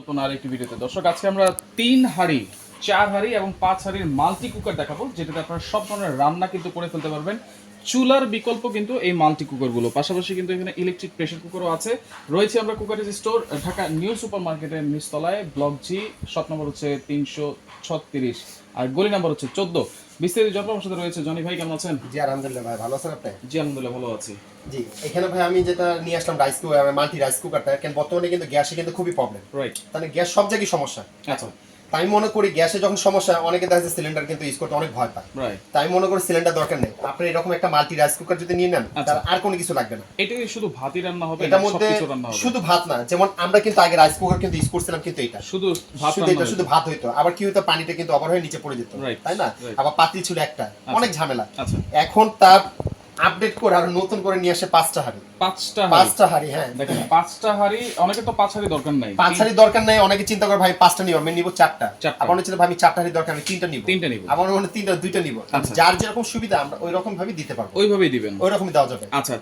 নতুন আরেকটি ভিডিওতে দর্শক আজকে আমরা 3 হাঁড়ি 4 হাঁড়ি এবং 5 হাঁড়ির মাল্টি কুকার দেখাবো, যেটাতে আপনারা সব ধরনের রান্না কিন্তু করে ফেলতে পারবেন। চুলার বিকল্প কিন্তু এই মাল্টি কুকারগুলো, পাশাপাশি কিন্তু এখানে ইলেকট্রিক প্রেসার কুকারও আছে। রয়েছে আমরা কুকারেজ স্টোর ঢাকা নিউ সুপার মার্কেটের নিচতলায়, ব্লক জি, শপ নম্বর হচ্ছে 336 আর গলি নাম্বার হচ্ছে 14। বিস্তারিত জনপ্রবার সাথে রয়েছে জনি ভাই, কেমন আছেন? জি আলহামদুলিল্লাহ ভাই, ভালো আছেন আপনি? জি আলহামদুলিল্লাহ ভালো আছি। জি এখানে ভাই আমি যেটা নিয়ে আসলাম রাইস কুকার, মাল্টি রাইস কুকারটা, কারণ বর্তমানে কিন্তু গ্যাসে কিন্তু খুবই প্রবলেম। রাইট। মানে গ্যাস সব জায়গায় সমস্যা। আচ্ছা। তাই আমি মনে করি গ্যাসে যখন সমস্যা, অনেকে দেখা যায় সিলিন্ডার কিন্তু ইউজ করতে অনেক ভয় পায়। রাইট। তাই আমি মনে করি সিলিন্ডার দরকার নেই, আপনি এরকম একটা মাল্টি রাইস কুকার যদি নিয়ে নেন তার আর কোনো কিছু লাগবে না। এটা শুধু ভাতই রান্না হবে, এটার মধ্যে সবকিছু রান্না হবে? শুধু ভাত না, যেমন আমরা কিন্তু আগে রাইস কুকার কিন্তু ইউজ করছিলাম, কিন্তু এটা শুধু ভাত শুধু রান্না এটা শুধু ভাত হইতো, আবার কি হতো পানিটা কিন্তু ওভার হয়ে নিচে পড়ে যেত, Right. তাই না? Right. আবার পাতিল ছিল একটা, অনেক ঝামেলা। আচ্ছা। এখন তার আপডেট করে আর নতুন করে নিয়ে আসে পাঁচটা হাঁড়ি। পাঁচটা হাঁড়ি, হ্যাঁ দেখেন, 5টা হাঁড়ি। অনেকে তো 5 হাঁড়ি দরকার নাই, 5 হাঁড়ি দরকার নাই, অনেকে চিন্তা করে ভাই 5টা নিব, আমি নিব 4টা। আবার অনেকে চিন্তা ভাই আমি 4টা হাঁড়ি দরকার, আমি 3টা নিব। আবার মনে 3টা 2টা নিব। যার যেরকম সুবিধা আমরা ওই রকম ভাবে দিতে পারবো, ওইভাবেই দিবেন, ওই রকমই দেওয়া যাবে। আচ্ছা,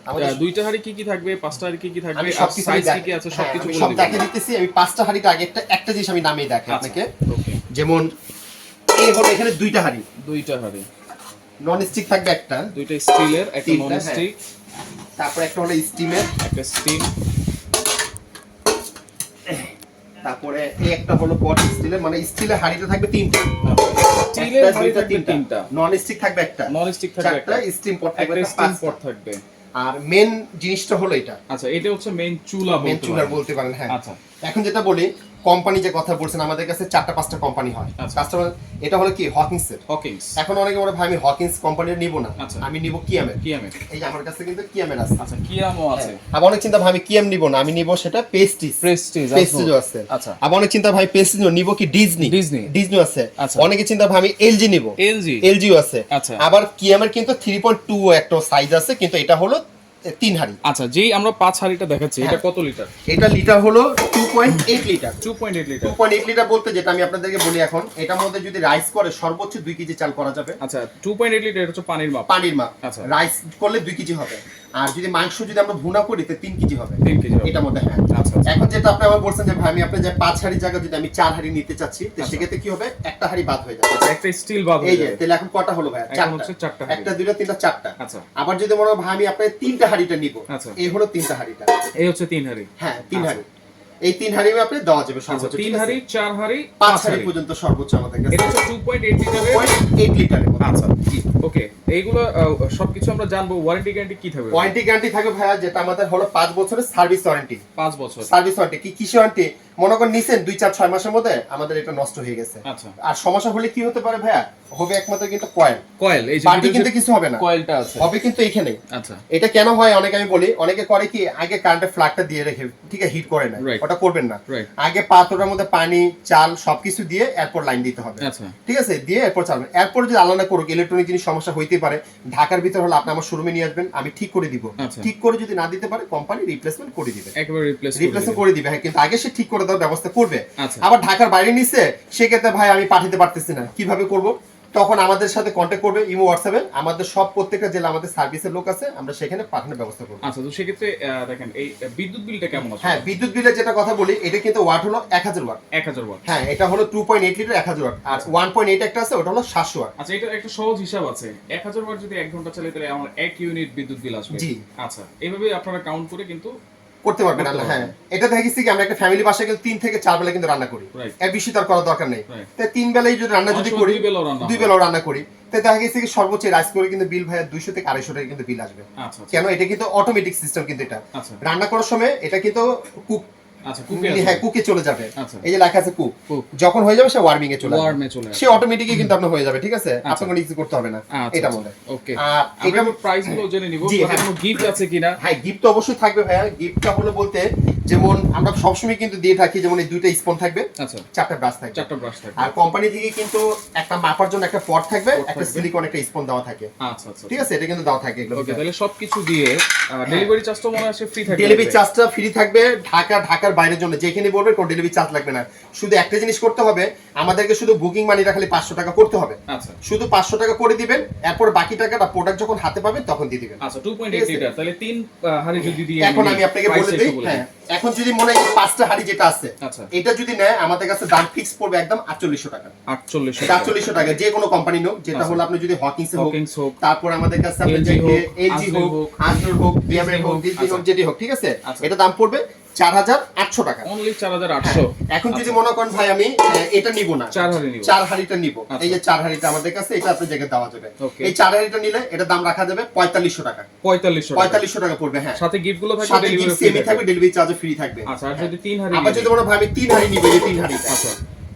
2টা হাঁড়ি কি কি থাকবে, 5টা হাঁড়ি কি কি থাকবে, আমি আর সবকিছু সাইজ কি কি আছে সবকিছু বলে সব দিবেন। দেখে দিতেছি। আমি 5টা হাঁড়িটা আগে একটা জিনিস আমি নামিয়ে দেখাই আপনাকে। ওকে। যেমন এই হলো এখানে 2টা হাঁড়ি, 2টা হাঁড়ি, নন স্টিক থাকবে একটা, 2টা স্টিলের, একটা নন হ্যাঁ। স্টিক, তারপর একটা হলো স্টিমের, একটা স্টিম, তারপরে এই একটা হলো পট স্টিলের, মানে স্টিলের হাঁড়িটা থাকবে 3টা। স্টিলের হাঁড়ি থাকবে 3টা, নন স্টিক থাকবে একটা, নন স্টিক থাকবে একটা, স্টিম পট থাকবে একটা স্টিম 5টা। পট থাকবে। আর মেন জিনিসটা হলো এটা। আচ্ছা, এটা হচ্ছে মেইন চুলা, মেন চুলার বলতে পারেন, হ্যাঁ। আচ্ছা। এখন যেটা বলি, কোম্পানি যে কথা বলছেন, আমাদের কাছে 4টা-5টা কোম্পানি হয় কাস্টমার। এটা হলো কি হকিংসের। এখন অনেকে বলে ভাই আমি হকিংস কোম্পানির নিব না, আমি নিব কিয়ামের। এই যে আমার কাছে কিন্তু কিয়ামের আছে। আচ্ছা, কিয়ামও আছে। আবার অনেক চিন্তা ভাই আমি কিয়াম নিব না, আমি নিব সেটা প্রেস্টিজও আছে। আচ্ছা। আবার অনেক চিন্তা ভাই প্রেস্টিজ নিব কি ডিজনি আছে। অনেকে চিন্তা ভাই আমি এলজি নিব, এলজিও আছে। আবার কিয়ামের কিন্তু 3.2 একটা সাইজ আছে, কিন্তু এটা হলো 3 হাঁড়ি। আচ্ছা, যেই আমরা 5 হাঁড়িটা দেখাচ্ছি, এটা কত লিটার? এটা লিটার হলো 2.8 লিটার। 2.8 লিটার। 2.8 লিটার বলতে যেটা আমি আপনাদেরকে বলি, এখন এটার মধ্যে যদি রাইস করে সর্বোচ্চ 2 কেজি চাল করা যাবে। আচ্ছা, 2.8 লিটার হচ্ছে পানির মাপ। আচ্ছা। রাইস করলে 2 কেজি হবে, আর যদি মাংস যদি আমরা ভুনা করি তো 3 কেজি হবে। 3 কেজি হবে এটার মধ্যে, হ্যাঁ। আচ্ছা। এখন যেটা আপনি আমার বলছেন যে ভাই আমি আপনার যে 5 হাঁড়ি জায়গা যদি আমি 4 হাঁড়ি নিতে চাচ্ছি, তো সেক্ষেত্রে কি হবে, একটা হাঁড়ি বাদ হয়ে যাবে। একটা স্টিল বাদ হয়ে এই যে যাবে। তাহলে এখন কটা হলো ভাই? 4টা। একটা, দুইটা, তিনটা, 4টা। আচ্ছা। আবার যদি মনে হয় ভাই আমি আপনার 3টা হাঁড়িটা নিব, আচ্ছা, এই হলো 3টা হাঁড়িটা। এই হচ্ছে 3 হাঁড়ি। হ্যাঁ, 3 হাঁড়ি। এই 3 হাঁড়ি আপনি দেওয়া যাবে সর্বোচ্চ। 3 হাঁড়ি, 4 হাঁড়ি, 5 হাঁড়ি পর্যন্ত সর্বোচ্চ আমাদের কাছে। এটা হচ্ছে 2.8 লিটারের। 2.8 লিটারের। আচ্ছা, ওকে। এইগুলো সবকিছু আমরা জানবো। ওয়ারেন্টি গ্যারান্টি কি থাকবে? ওয়ারেন্টি গ্যারান্টি থাকবে ভাইয়া, যেটা আমাদের হলো 5 বছরের সার্ভিস ওয়ারেন্টি। 5 বছর সার্ভিস ওয়ারেন্টি। কি ওয়ারেন্টি? মনে করেন নিছেন 2, 4, 6 মাসের মধ্যে আমাদের এটা নষ্ট হয়ে গেছে। আচ্ছা। আর সমস্যা হলে কি হতে পারে ভাইয়া? হবে একমাত্র কিন্তু কয়েল, এই যে বাকি কিন্তু কিছু হবে না, কয়েলটা আছে, হবে কিন্তু এখানেই। আচ্ছা। এটা কেন হয় অনেকে আমি বলি, অনেকে করে কি আগে কারেন্টের ফ্ল্যাগটা দিয়ে রেখে, ঠিক আছে, হিট করে না, ওটা করবেন না। আগে পাত্রটার মধ্যে পানি, চাল সবকিছু দিয়ে এরপর লাইন দিতে হবে। আচ্ছা। ঠিক আছে, দিয়ে এরপর চালাবেন। এরপর যদি আলাদা করুক, ইলেকট্রনিক জিনিস সমস্যা হইতে পারে, ঢাকার ভিতর হলে আপনি আমার শোরুমে নিয়ে আসবেন, আমি ঠিক করে দিব। ঠিক করে যদি না দিতে পারে কোম্পানি রিপ্লেসমেন্ট করে দিবে, একেবারে রিপ্লেসমেন্ট করে দিবে। হ্যাঁ, কিন্তু আগে সে ঠিক করে দেওয়ার ব্যবস্থা করবে। আবার ঢাকার বাইরে নিচ্ছে, সেক্ষেত্রে ভাই আমি পাঠাতে পারতেছি না, কিভাবে করব? তখন আমাদের সাথে কন্ট্যাক্ট করবে ইমো হোয়াটসঅ্যাপে, আমাদের সব প্রত্যেকটা জেলা আমাদের সার্ভিসের লোক আছে, আমরা সেখানে পাঠানোর ব্যবস্থা করব। আচ্ছা, তো সেক্ষেত্রে দেখেন এই বিদ্যুৎ বিলটা কেমন আছে? হ্যাঁ, বিদ্যুৎ বিলের যেটা কথা বলি, এটা কিন্তু ওয়াট হলো 1000 ওয়াট। 1000 ওয়াট। হ্যাঁ, এটা হলো 2.8 লিটার 1000 ওয়াট, আর 1.8 একটা আছে, ওটা হলো 700 ওয়াট। আচ্ছা, এটা একটা সহজ হিসাব আছে। 1000 ওয়াট যদি 1 ঘন্টা চালাই তাহলে আমার 1 ইউনিট বিদ্যুৎ বিল আসবে। জি। আচ্ছা, এইভাবে আপনারা কাউন্ট করে কিন্তু করতে পারবেন। হ্যাঁ, এটা দেখেছি কি আমরা একটা ফ্যামিলি বাসায় কিন্তু 3 থেকে 4 বেলা কিন্তু রান্না করি, এর বেশি তার করার দরকার নেই। তাই 3 বেলাই যদি রান্না যদি করি, 2 বেলাও রান্না করি, তাই দেখা গেছে কি সর্বোচ্চ রাইস করে কিন্তু বিল ভাইয়া 200 থেকে 250 টাকা কিন্তু বিল আসবে। কেন? এটা কিন্তু অটোমেটিক সিস্টেম, কিন্তু এটা রান্না করার সময় এটা কিন্তু কুক, আচ্ছা, কুকে চলে যাবে। এই যে লেখা আছে কুক, যখন হয়ে যাবে সে ওয়ার্মিং এ চলে যাবে, সে অটোমেটিকলি কিন্তু আপনার হয়ে যাবে। ঠিক আছে, আপনার কোনো কিছু করতে হবে না এটা মধ্যে। ওকে, আর এটা প্রাইস গুলো জেনে নিব। কোনো গিফট আছে কিনা? হ্যাঁ, গিফট তো অবশ্যই থাকবে ভাইয়া। গিফটটা হলো বলতে যেমন আমরা সবসময় কিন্তু দিয়ে থাকি, যেমন এই 2টা স্পুন থাকবে, আচ্ছা, 4টা ব্রাশ থাকবে, 4টা ব্রাশ থাকবে, আর কোম্পানি থেকে কিন্তু একটা মাপার জন্য একটা পট থাকবে, একটা সিলিকন একটা স্পুন দেওয়া থাকে। আচ্ছা আচ্ছা, ঠিক আছে, এটা কিন্তু দেওয়া থাকে এগুলো। ওকে, তাহলে সবকিছু দিয়ে ডেলিভারি চার্জটা মনে আছে ফ্রি থাকবে? ডেলিভারি চার্জটা ফ্রি থাকবে। ঢাকার ঢাকার বাইরের জন্য যেখানে বলবেন কোনো ডেলিভারি চার্জ লাগবে না। শুধু একটা জিনিস করতে হবে, আমাদেরকে শুধু বুকিং মানিটা খালি 500 টাকা করতে হবে। আচ্ছা, শুধু 500 টাকা করে দিবেন, এরপর বাকি টাকাটা প্রোডাক্ট যখন হাতে পাবেন তখন দিয়ে দিবেন। আচ্ছা 2.8 লিটার, তাহলে 3 হাড়ি যদি দিয়ে এখন আমি আপনাকে বলে দেই, হ্যাঁ এখন যদি মনে হয় 5টা হাড়ি যেটা আছে, আচ্ছা, এটা যদি নেয় আমাদের কাছে দাম ফিক্স পড়বে একদম 4800 টাকা। 4800 টাকা যে কোনো কোম্পানি হোক, যেটা হলো আপনি যদি হকিংস হোক, তারপর আমাদের কাছে আপনি যে এলজি হোক, আসর হোক, বিএমএ হোক, ডিসনি হোক, যেটি হোক, ঠিক আছে, এটা দাম পড়বে 4800 টাকা, অনলি 4800। এখন যদি মনে করেন ভাই আমি এটা নিব না, 4 হাড়িটা নিব, এই যে 4 হাড়িটা আমাদের কাছে, এটা আপনার জায়গায় দেওয়া যাবে। এই 4 হাড়িটা নিলে এটা দাম রাখা যাবে 4500 টাকা। 4500 টাকা পড়বে, হ্যাঁ সাথে গিফট গুলো থাকবে, ডেলিভারি ফ্রি থাকবে, ডেলিভারি চার্জ ফ্রি থাকবে। আচ্ছা, আর যদি 3 হাড়ি, আবার যদি মনে ভাই আমি 3 হাড়ি নিব, এই 3 হাড়িটা, আচ্ছা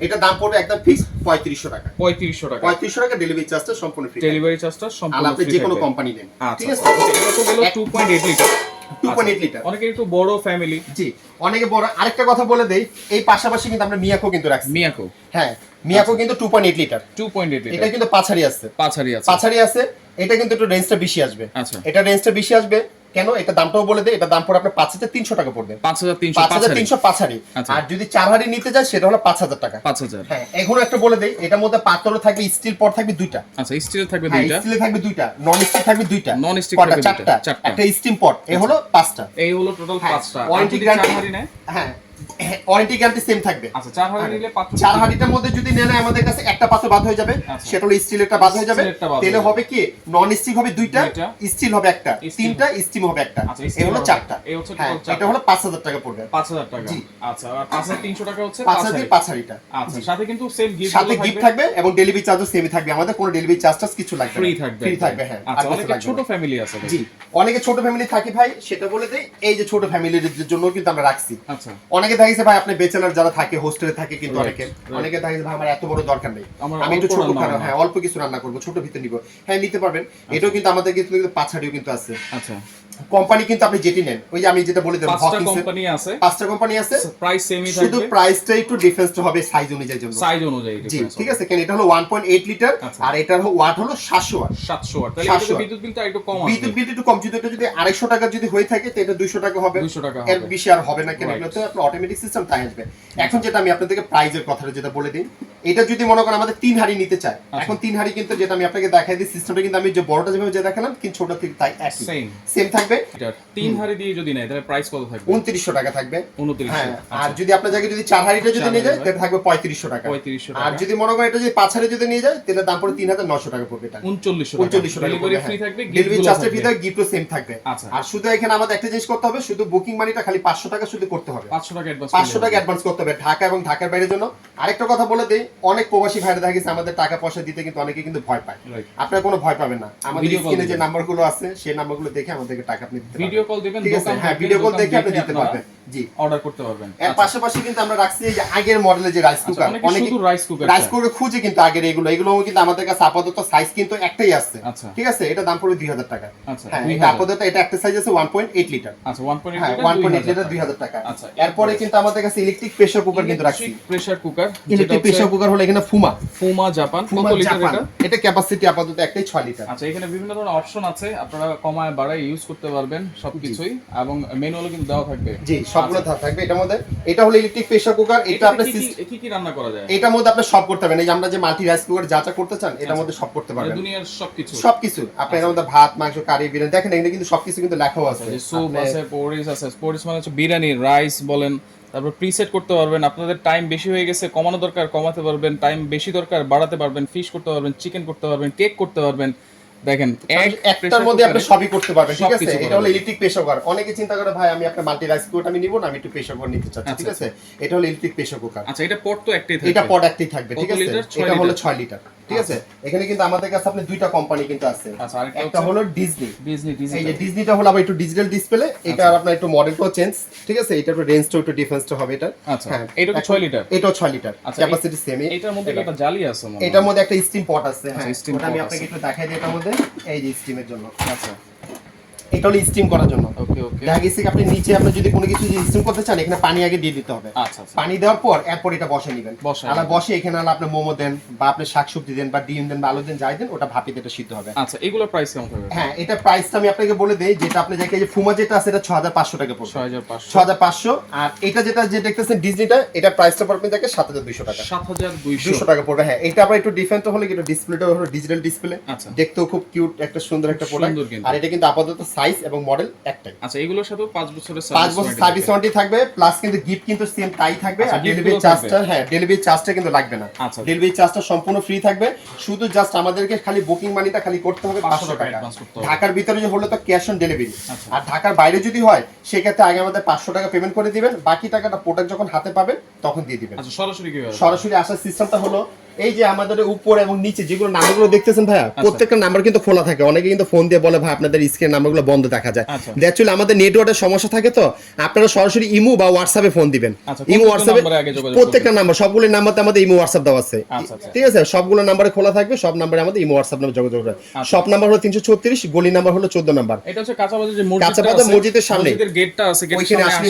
এটা দাম পড়বে একদম ফিক্স 3500 টাকা। 3500 টাকা ডেলিভারি চার্জটা সম্পূর্ণ ফ্রি, ডেলিভারি চার্জটা সম্পূর্ণ ফ্রি, আপনি যে কোনো কোম্পানি নেন, ঠিক আছে। এটা তো গেল 2.8 লিটার, 2.8 লিটার, অনেকে একটু বড় ফ্যামিলি, জি অনেকে বড়। আরেকটা কথা বলে দেই, এই পাশাপাশি কিন্তু আমরা মিয়াকো কিন্তু রাখছি, মিয়াকো, হ্যাঁ মিয়াকো কিন্তু 2.8 লিটার, 2.8 লিটার, এটা কিন্তু 5 হাড়ি আছে, 5 হাড়ি আছে, এটা কিন্তু একটু রেঞ্জটা বেশি আসবে। আচ্ছা, এটা রেঞ্জটা বেশি আসবে কেন, এটা দামটাও বলে দেই, এটা দাম পড়ে আপনার 5300 টাকা পড়বে, 5300 5 হাড়ি। আর যদি 4 হাড়ি নিতে যায় সেটা হলো 5000 টাকা, 5000। হ্যাঁ এখন একটা বলে দেই, এটার মধ্যে পাতল থাকবে, স্টিল পট থাকবে 2টা। আচ্ছা, স্টিল থাকবে 2টা, স্টিল থাকবে 2টা, নন স্টিল থাকবে 2টা, নন স্টিল থাকবে 4টা, একটা স্টিম পট, এই হলো 5টা, এই হলো টোটাল 5টা। ওয়ারেন্টি গ্যারান্টি, হ্যাঁ ওয়ারেন্টি গ্যারান্টি সেম থাকবে। আচ্ছা, 4 হাড়ি নিলে 4 হাড়িটার মধ্যে যদি নেন আমাদের কাছে একটা পাত্র বাদ হয়ে যাবে, সেটা হলো স্টিলেরটা বাদ হয়ে যাবে। তেলে হবে কি, নন স্টিক হবে 2টা, স্টিল হবে একটা, 3টা, স্টিম হবে একটা, এই হলো 4টা। এটা হলো 5000 টাকা পড়বে, 5000 টাকা। আচ্ছা, আর 5300 টাকা হচ্ছে 5 হাড়িটা। আচ্ছা, সাথে কিন্তু সেম গিফট, সাথে গিফট থাকবে এবং ডেলিভারি চার্জও সেমই থাকবে, আমাদের কোনো ডেলিভারি চার্জটাস কিছু লাগবে না, ফ্রি থাকবে। হ্যাঁ, আচ্ছা, অনেকে ছোট ফ্যামিলি আছে, জি অনেকে ছোট ফ্যামিলি থাকে ভাই, সেটা বলে দেই, এই যে ছোট ফ্যামিলির জন্য কিন্তু আমরা রাখছি। আচ্ছা, অনেকে দেখেছে ভাই আপনি ব্যাচেলর যারা থাকে, হোস্টেলে থাকে, কিন্তু অনেকে দেখেছে ভাই আমার এত বড় দরকার নেই, আমি একটু ছোট খানা, হ্যাঁ অল্প কিছু রান্না করব, ছোট ভিতরে নিব, হ্যাঁ নিতে পারবেন। এটাও কিন্তু আমাদের কিন্তু 5 হাড়িও কিন্তু আছে। আচ্ছা, কোম্পানি কিন্তু আপনি যেটি নেন, ওই যে আমি যেটা বলে দেব, 5টা কোম্পানি আছে, প্রাইস সেমই থাকবে, শুধু প্রাইসটা একটু ডিফারেন্স হবে সাইজ অনুযায়ী, জি ঠিক আছে। কেন এটা হলো 1.8 লিটার, আর এটার ওয়াট হলো 700 ওয়াট, 700 ওয়াট, তাহলে এটা বিদ্যুৎ বিলটা একটু কম আসবে, বিদ্যুৎ বিলটা একটু কম। যদি এটা যদি 250 টাকা যদি হয়ে থাকে, তো এটা 200 টাকা হবে, 200 টাকা হবে, এর বেশি আর হবে না। কেন এগুলো তো আপনার অটোমেটিক সিস্টেম, তাই আসবে। এখন যেটা আমি আপনাদেরকে প্রাইজের কথাটা যেটা বলে দিই, এটা যদি মনে করেন আমাদের 3 হাড়ি নিতে চায়, এখন 3 হাড়ি কিন্তু যেটা আমি আপনাকে দেখাই দিই, সিস্টেমটা কিন্তু আমি যে বড়টা যেভাবে যে দেখালাম, কিন্তু ছোটটা ঠিক তাই একই সেম থাকবে। 3 হাড়ি দিয়ে যদি নেয় তাহলে প্রাইস কত থাকবে, 2900 টাকা থাকবে, 2900। হ্যাঁ, আর যদি আপনার জায়গায় যদি 4 হাড়িটা যদি নিয়ে যায় তাহলে থাকবে 3500 টাকা, 3500 টাকা। আর যদি মনে করেন এটা যদি 5 হাড়ি যদি নিয়ে যায় তাহলে দাম পড়ে 3900 টাকা পড়বে, এটা 3900 টাকা, ডেলিভারি ফ্রি থাকবে, ডেলিভারি চার্জটা ফ্রি থাকবে, গিফটও সেম থাকবে। আর শুধু এখানে আমাদের একটা জিনিস করতে হবে, শুধু বুকিং মানিটা খালি 500 টাকা শুধু করতে হবে, 500 টাকা অ্যাডভান্স করতে হবে ঢাকা এবং ঢাকার বাইরের জন্য। আরেকটা কথা বলে দেই, অনেক প্রবাসী ভাইরা দেখা গেছে আমাদের টাকা পয়সা দিতে কিন্তু অনেকে কিন্তু ভয় পায়, আপনারা কোনো ভয় পাবেন না, আমাদের স্ক্রিনে যে নাম্বারগুলো আছে সেই নাম্বারগুলো দেখে আমাদেরকে টাকা আপনি দিতে পারবেন, ভিডিও কল দিবেন, ঠিক আছে, হ্যাঁ ভিডিও কল দেখে আপনি দিতে পারবেন, জি অর্ডার করতে পারবেন। এর পাশাপাশি কিন্তু আমরা রাখছি যে আগের মডেলের যে রাইস কুকার, অনেকে শুধু রাইস কুকার খুঁজে কিন্তু আগের এগুলো কিন্তু আমাদের কাছে আপাতত সাইজ কিন্তু একটাই আছে, ঠিক আছে, এটা দাম পড়বে 2000 টাকা। হ্যাঁ, এটা আপাতত এটা একটা সাইজ আছে 1.8 লিটার, আচ্ছা 1.8 লিটার 2000 টাকা। আচ্ছা, এরপরে কিন্তু আমাদের কাছে ইলেকট্রিক প্রেসার কুকার কিন্তু রাখছি, pressure cooker, electric pressure cooker হলো এখানে ফুমা জাপান, কত লিটার এটা? এটা ক্যাপাসিটি আপাতত একটাই 6 লিটার। আচ্ছা, এখানে বিভিন্ন ধরনের অপশন আছে, আপনারা কমায় বাড়ায় ইউজ করতে পারবেন সবকিছুই, এবং ম্যানুয়ালও কিন্তু দেওয়া থাকবে, জি সবগুলো থাকবে এটার মধ্যে। এটা হলো ইলেকট্রিক প্রেসার কুকার, এটা আপনি কি রান্না করা যায়, এটার মধ্যে আপনি সব করতে পারবেন। এই যে আমরা যে মাল্টি রাইস কুকার যা করতে চান এটার মধ্যে সব করতে পারবেন, দুনিয়ার সবকিছু আপনি এর মধ্যে ভাত, মাংস, কারি, বিরিয়ানি, দেখেন এখানে কিন্তু সবকিছু কিন্তু লেখাও আছে, স্যুপ আছে, পোরিস আছে, পোরিস মানে হচ্ছে বিরিয়ানি, রাইস বলেন, তারপর প্রিসেট করতে পারবেন, আপনাদের টাইম বেশি হয়ে গেছে কমানো দরকার কমাতে পারবেন, টাইম বেশি দরকার বাড়াতে পারবেন, ফিশ করতে পারবেন, চিকেন করতে পারবেন, কেক করতে পারবেন, দেখেন একটার মধ্যে আপনি সবই করতে পারবেন, ঠিক আছে। এটা হলো ইলেকট্রিক প্রেসার কুকার। অনেকে চিন্তা করে ভাই আমি একটা মাল্টি রাইস কুকার আমি নিব না, আমি একটু প্রেসার কুকার নিতে চাচ্ছি, ঠিক আছে, এটা হলো ইলেকট্রিক প্রেসার কুকার। আচ্ছা, এটা পট তো একটাই থাকবে, এটা পট একটাই থাকবে, ঠিক আছে, এটা হলো 6 লিটার, ঠিক আছে। এখানে কিন্তু আমাদের কাছে আপনি দুইটা কোম্পানি কিন্তু আছে, একটা হলো ডিজনি, এই যে ডিজনিটা হলো আবার একটু ডিজিটাল ডিসপ্লে, এটা আপনার একটু মডেলটাও চেঞ্জ, ঠিক আছে, এটার রেঞ্জটাও একটু ডিফারেন্সটা হবে এটা। আচ্ছা, এটা কি 6 লিটার? এটাও 6 লিটার, ক্যাপাসিটি সেম। এটার মধ্যে একটা জালি আছে, এটার মধ্যে একটা স্টিম পট আছে, হ্যাঁ ওটা আমি আপনাকে একটু দেখাই দিই। এটার মধ্যে এই যে স্টিমের জন্য, আচ্ছা এটা হলো স্টিম করার জন্য। ওকে ওকে। দেখা গেছে কি আপনি নিচে আপনি যদি কোনো কিছু স্টিম করতে চান এখানে পানি আগে দিয়ে দিতে হবে। আচ্ছা আচ্ছা। পানি দেওয়ার পর এরপর এটা বসে নেবেন। আর বসে এখানে হলো আপনি মোমো দেন বা আপনি শাকসবজি দেন বা ডিম দেন বা আলু দেন যাই দেন ওটা ভাপিতে এটা সিদ্ধ হবে। আচ্ছা এগুলোর প্রাইস কেমন থাকবে? হ্যাঁ এটা প্রাইসটা আমি আপনাকে বলে দেই, যেটা আপনি দেখে যে ফুমা যেটা আছে এটা 6500 টাকা পড়বে। 6500। আর এটা যেটা যে দেখতেছেন ডিজনিটা এটা প্রাইসটা পড়বে দেখে 7200 টাকা। 7200 টাকা পড়বে। হ্যাঁ এটা আবার একটু ডিফারেন্ট হলে এটা ডিসপ্লেটা হলো ডিজিটাল ডিসপ্লে, দেখতেও খুব কিউট একটা সুন্দর একটা প্রোডাক্ট। আর এটা কিন্তু আপাতত সাইজ এবং মডেল একটাই। আচ্ছা এগুলোর সাথে 5 বছরের সার্ভিস ওয়ারেন্টি থাকবে, প্লাস কিন্তু গিফট কিন্তু সেম তাই থাকবে। আর ডেলিভারি চার্জটা ডেলিভারি চার্জটা কিন্তু লাগবে না। ডেলিভারি চার্জটা সম্পূর্ণ ফ্রি থাকবে, শুধু জাস্ট আমাদেরকে খালি বুকিং মানিটা খালি করতে হবে 500 টাকা। ঢাকার ভিতরে যে হলো তো ক্যাশ অন ডেলিভারি, আর ঢাকার বাইরে যদি হয় সেক্ষেত্রে আগে আমাদের 500 টাকা পেমেন্ট করে দিবেন, বাকি টাকাটা প্রোডাক্ট যখন হাতে পাবেন তখন দিয়ে দিবেন। আচ্ছা সরাসরি কিভাবে? সরাসরি আসার সিস্টেমটা হলো এই যে আমাদের উপর এবং নিচে যেগুলো নাম্বারগুলো দেখতেছেন ভাইয়া, প্রত্যেকটা নাম্বার কিন্তু খোলা থাকে। অনেকে কিন্তু ফোন দিয়ে বলে ভাই আপনাদের স্ক্রিন নাম্বারগুলো বন্ধ দেখা যায়। অ্যাকচুয়ালি আমাদের নেটওয়ার্কের সমস্যা থাকে, তো আপনারা সরাসরি ইমো বা হোয়াটসঅ্যাপে ফোন দিবেন। ইমো হোয়াটসঅ্যাপে প্রত্যেকটা নাম্বার, সবগুলো নাম্বারতে আমাদের ইমো হোয়াটসঅ্যাপ দেওয়া আছে, ঠিক আছে? সবগুলো নাম্বারে খোলা থাকবে, সব নাম্বারে আমাদের ইমো হোয়াটসঅ্যাপ নাম্বার যোগাযোগ করবে। সব নাম্বার হলো 334, গলি নাম্বার হলো 14 নাম্বার। এটা হচ্ছে কাঁচাবাজার যে মসজিদের মসজিদের সামনে মসজিদের গেটটা আছে, গেটের ওইখানে সামনে আসলে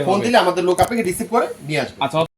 ফোন দিলে আমাদের লোক আপনাকে রিসিভ করে নিয়ে আসবে। আচ্ছা